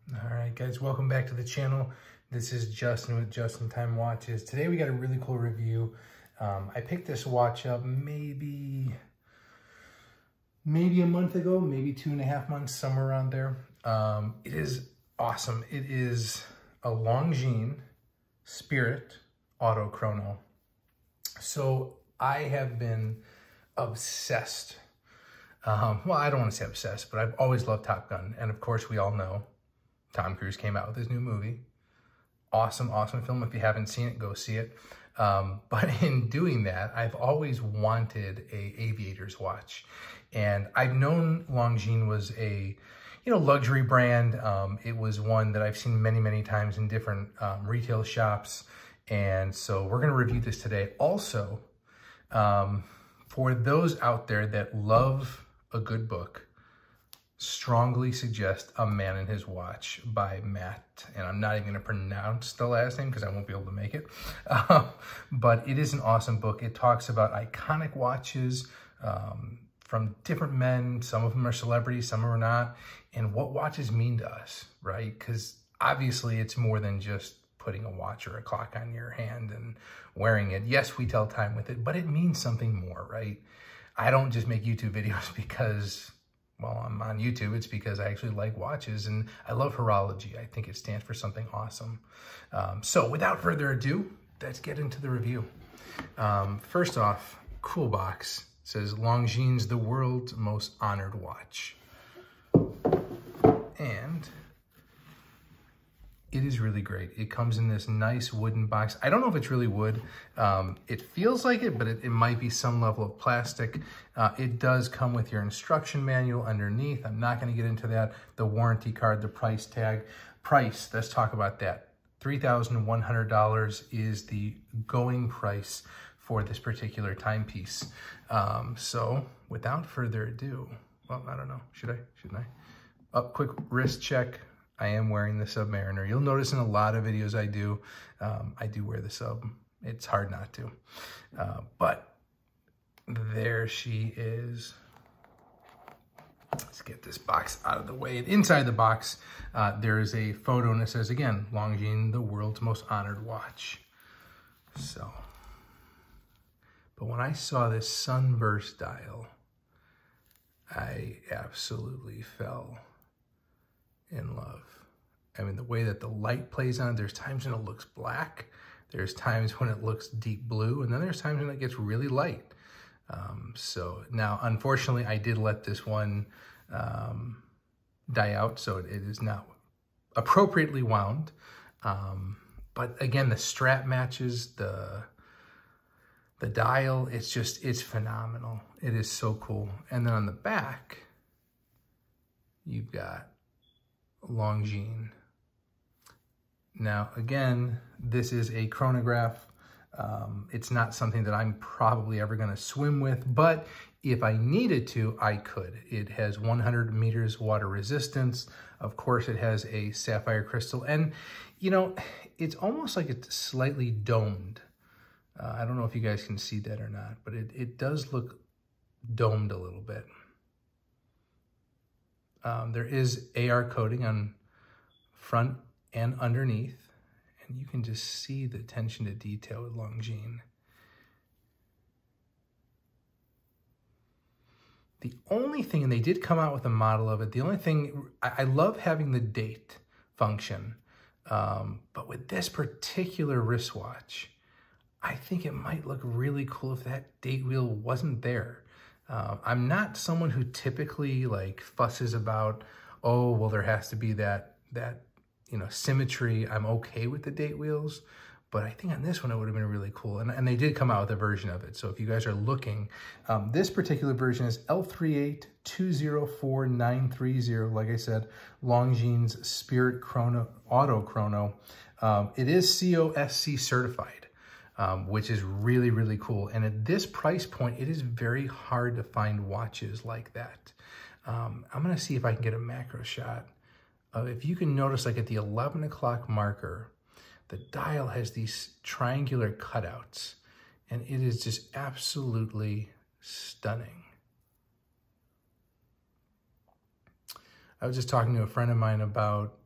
All right, guys, welcome back to the channel. This is Justin with Justin Time Watches. Today we got a really cool review. I picked this watch up maybe a month ago, maybe 2.5 months, somewhere around there. It is awesome. It is a Longines Spirit auto chrono. So I have been obsessed. Well, I don't want to say obsessed, but I've always loved Top Gun. And of course, we all know Tom Cruise came out with his new movie. Awesome, awesome film. If you haven't seen it, go see it. But in doing that, I've always wanted a aviator's watch. And I've known Longines was a, luxury brand. It was one that I've seen many, many times in different retail shops. And so we're going to review this today. Also, for those out there that love a good book, strongly suggest A Man and His Watch by Matt. And I'm not even going to pronounce the last name because I won't be able to make it. But it is an awesome book. It talks about iconic watches from different men. Some of them are celebrities, some are not. And what watches mean to us, right? Because obviously it's more than just putting a watch or a clock on your hand and wearing it. Yes, we tell time with it, but it means something more, right? I don't just make YouTube videos because, well, I'm on YouTube. It's because I actually like watches and I love horology. I think it stands for something awesome. So without further ado, let's get into the review. First off, cool box. It says Longines, the world's most honored watch. And it is really great. It comes in this nice wooden box. I don't know if it's really wood. It feels like it, but it might be some level of plastic. It does come with your instruction manual underneath. I'm not going to get into that. The warranty card, the price tag. Price, let's talk about that. $3,100 is the going price for this particular timepiece. So without further ado, well, I don't know. Shouldn't I? Quick wrist check. I am wearing the Submariner. You'll notice in a lot of videos I do wear the Sub. It's hard not to. But there she is. Let's get this box out of the way. Inside the box, there is a photo and it says, again, Longines, the world's most honored watch. So, but when I saw this sunburst dial, I absolutely fell in love. I mean, the way that the light plays on it, there's times when it looks black, there's times when it looks deep blue, and then there's times when it gets really light. So now, unfortunately, I did let this one die out, so it is now appropriately wound. But again, the strap matches the dial. It's phenomenal. It is so cool. And then on the back, you've got Longines. Now, again, this is a chronograph. It's not something that I'm probably ever going to swim with, but if I needed to, I could. It has 100 meters water resistance. Of course, it has a sapphire crystal, and it's almost like it's slightly domed. I don't know if you guys can see that or not, but it does look domed a little bit. There is AR coating on front and underneath, and you can just see the attention to detail with Longines. The only thing, and they did come out with a model of it, the only thing, I love having the date function, but with this particular wristwatch, I think it might look really cool if that date wheel wasn't there. I'm not someone who typically fusses about, oh, well, there has to be that symmetry. I'm okay with the date wheels, but I think on this one, it would have been really cool. And they did come out with a version of it. So if you guys are looking, this particular version is L38204-930. Like I said, Longines Spirit Chrono, Auto Chrono. It is COSC certified. Which is really, really cool. And at this price point, it is very hard to find watches like that. I'm going to see if I can get a macro shot of, if you can notice, at the 11 o'clock marker, the dial has these triangular cutouts, and it is just absolutely stunning. I was just talking to a friend of mine about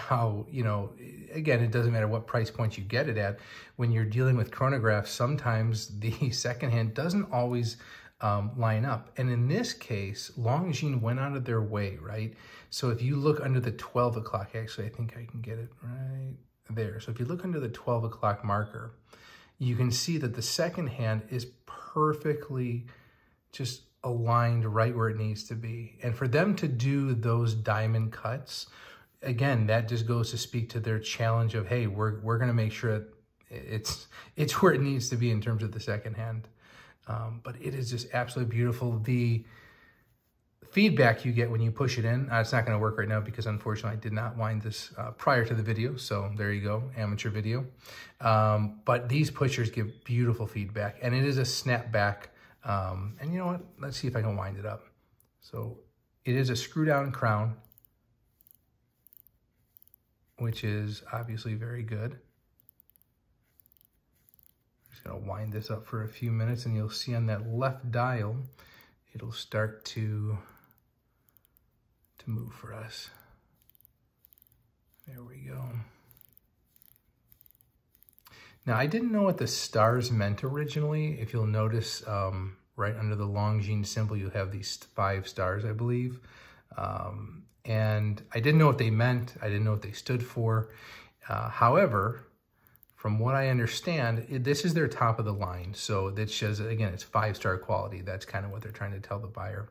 how, you know, again, it doesn't matter what price point you get it at. When you're dealing with chronographs, sometimes the second hand doesn't always line up. And in this case, Longines went out of their way, right? So if you look under the 12 o'clock, actually, I think I can get it right there. So if you look under the 12 o'clock marker, you can see that the second hand is perfectly just aligned right where it needs to be. And for them to do those diamond cuts, again, that just goes to speak to their challenge of, hey, we're going to make sure it's where it needs to be in terms of the second hand. But it is just absolutely beautiful. The feedback you get when you push it in, it's not going to work right now because unfortunately I did not wind this prior to the video. So there you go, amateur video. But these pushers give beautiful feedback, and it is a snapback. And you know what? Let's see if I can wind it up. So it is a screw down crown, which is obviously very good. Just gonna wind this up for a few minutes, and you'll see on that left dial, it'll start to move for us. There we go. Now, I didn't know what the stars meant originally. If you'll notice, right under the Longines symbol, you have these 5 stars, I believe. And I didn't know what they meant. I didn't know what they stood for. However, from what I understand, this is their top of the line. So that shows, again, it's 5-star quality. That's kind of what they're trying to tell the buyer.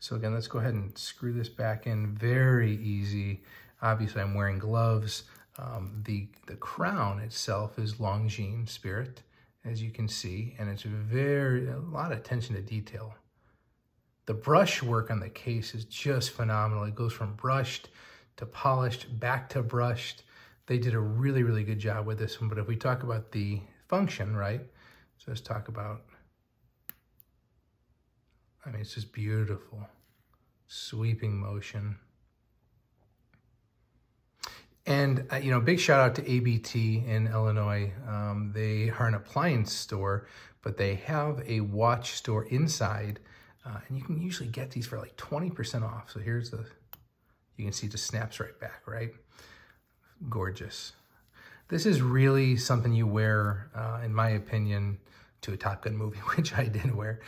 So again, let's go ahead and screw this back in. Very easy. Obviously, I'm wearing gloves. The crown itself is Longines Spirit, as you can see, and it's a lot of attention to detail. The brush work on the case is just phenomenal. It goes from brushed to polished, back to brushed. They did a really, really good job with this one. But if we talk about the function, right? So let's talk about, I mean, it's just beautiful. Sweeping motion. And, you know, big shout out to ABT in Illinois. They are an appliance store, but they have a watch store inside. And you can usually get these for like 20% off. So here's you can see it just snaps right back, right? Gorgeous. This is really something you wear, in my opinion, to a Top Gun movie, which I did wear.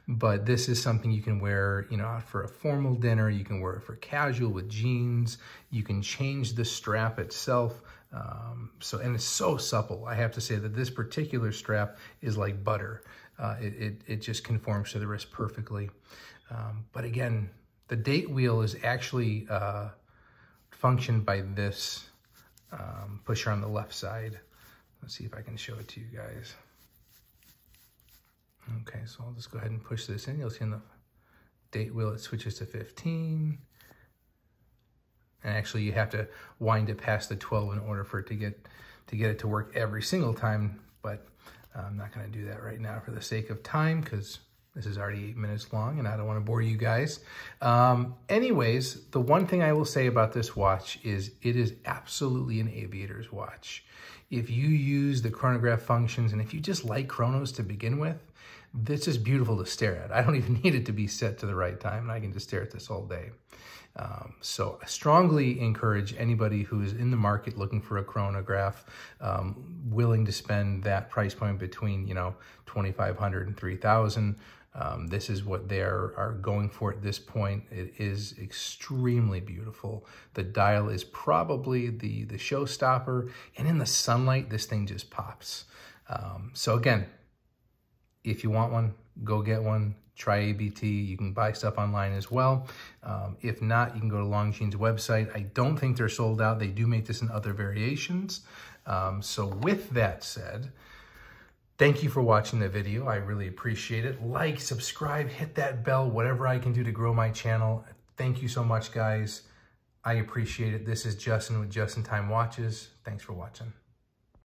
But this is something you can wear, you know, out for a formal dinner. You can wear it for casual with jeans. You can change the strap itself. And it's so supple. I have to say that this particular strap is like butter. It just conforms to the wrist perfectly. But again, the date wheel is actually functioned by this pusher on the left side. Let's see if I can show it to you guys. Okay, so I'll just go ahead and push this in. You'll see on the date wheel, it switches to 15. And actually you have to wind it past the 12 in order for it to get it to work every single time. But I'm not gonna do that right now for the sake of time, because this is already 8 minutes long and I don't wanna bore you guys. Anyways, the one thing I will say about this watch is it is absolutely an aviator's watch. If you use the chronograph functions, and if you just like chronos to begin with, this is beautiful to stare at. I don't even need it to be set to the right time, and I can just stare at this all day. So I strongly encourage anybody who is in the market looking for a chronograph, willing to spend that price point between, you know, $2,500 and $3,000. This is what they are going for at this point. It is extremely beautiful. The dial is probably the showstopper, and in the sunlight, this thing just pops. So again, if you want one, go get one. Try ABT. You can buy stuff online as well. If not, you can go to Longines' website. I don't think they're sold out. They do make this in other variations. So with that said, thank you for watching the video. I really appreciate it. Like, subscribe, hit that bell, whatever I can do to grow my channel. Thank you so much, guys. I appreciate it. This is Justin with Just in Time Watches. Thanks for watching.